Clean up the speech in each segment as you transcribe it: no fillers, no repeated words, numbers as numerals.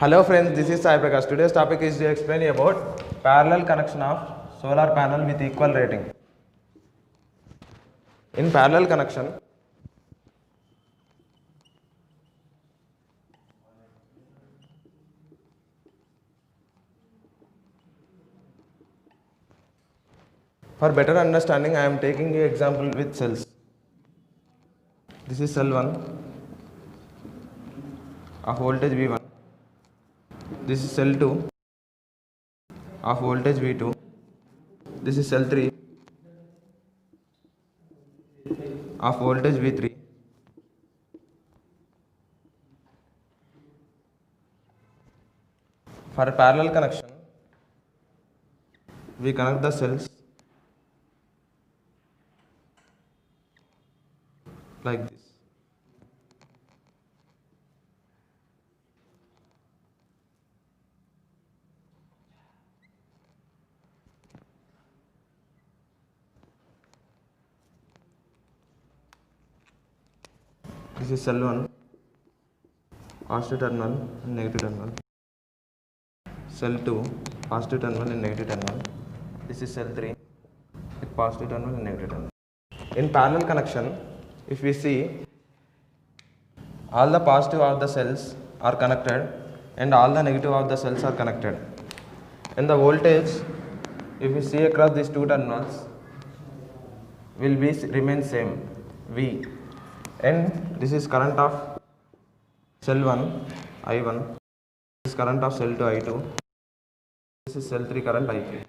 Hello friends, this is Sai Prakash. Today's topic is to explain about parallel connection of solar panel with equal rating. In parallel connection, for better understanding, I am taking an example with cells. This is cell 1 of voltage V1. This is cell 2 of voltage V2. This is cell 3 of voltage V3. For a parallel connection, we connect the cells like this. This is cell 1, positive terminal and negative terminal. Cell 2, positive terminal and negative terminal. This is cell 3 with positive terminal and negative terminal. In parallel connection, if we see, all the positive of the cells are connected and all the negative of the cells are connected. And the voltage, if we see across these two terminals, will be remain same, V. And this is current of cell 1, I1. This is current of cell 2, I2. This is cell 3 current, I3.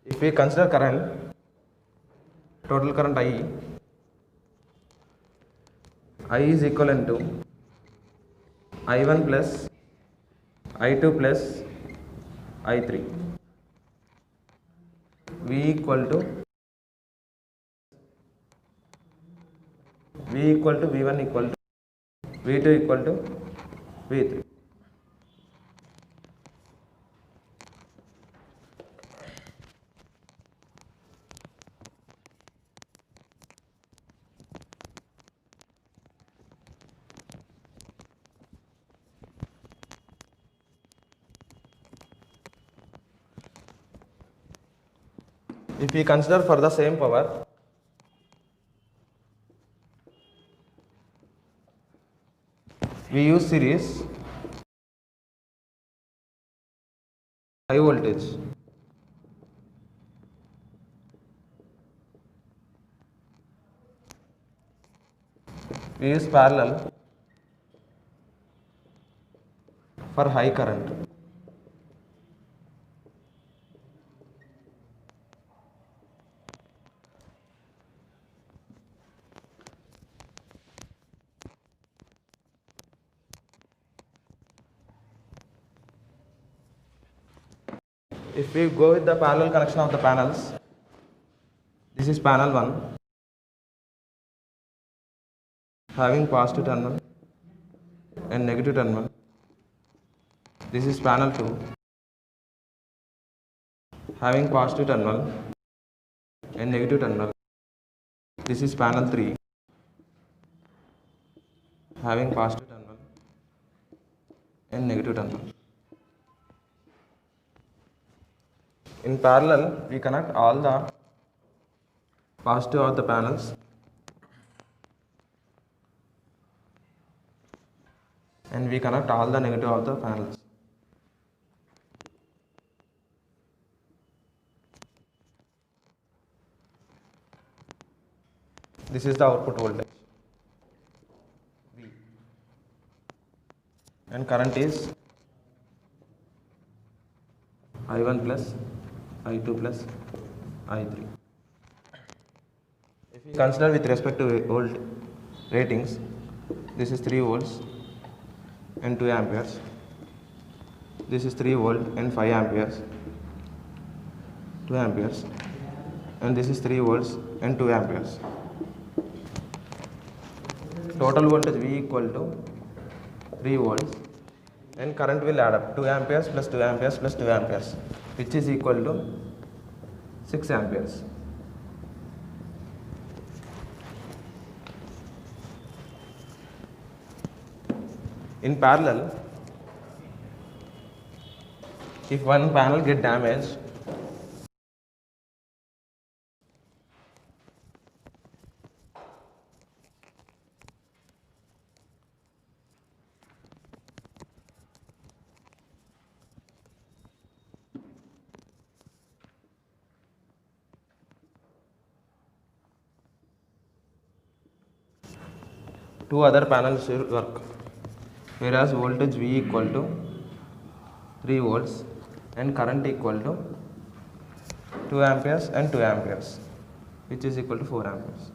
If we consider current, total current I is equivalent to I1 plus I2 plus I3. V equal to V1 equal to V2 equal to V3. If we consider for the same power, we use series high voltage. We use parallel for high current. If we go with the parallel connection of the panels, this is panel 1 having positive terminal and negative terminal. This is panel 2 having positive terminal and negative terminal. This is panel 3 having positive terminal and negative terminal. In parallel, we connect all the positive of the panels and we connect all the negative of the panels. This is the output voltage V, and current is I1 plus I2 plus I3. If we consider with respect to volt ratings, this is 3 volts and 2 amperes. This is 3 volt and 5 amperes, 2 amperes, and this is 3 volts and 2 amperes. Total voltage V equal to 3 volts and current will add up 2 amperes plus 2 amperes plus 2 amperes, which is equal to 6 amperes. In parallel, If one panel get damaged, two other panels will work, whereas voltage V equal to 3 volts and current equal to 2 amperes and 2 amperes, which is equal to 4 amperes.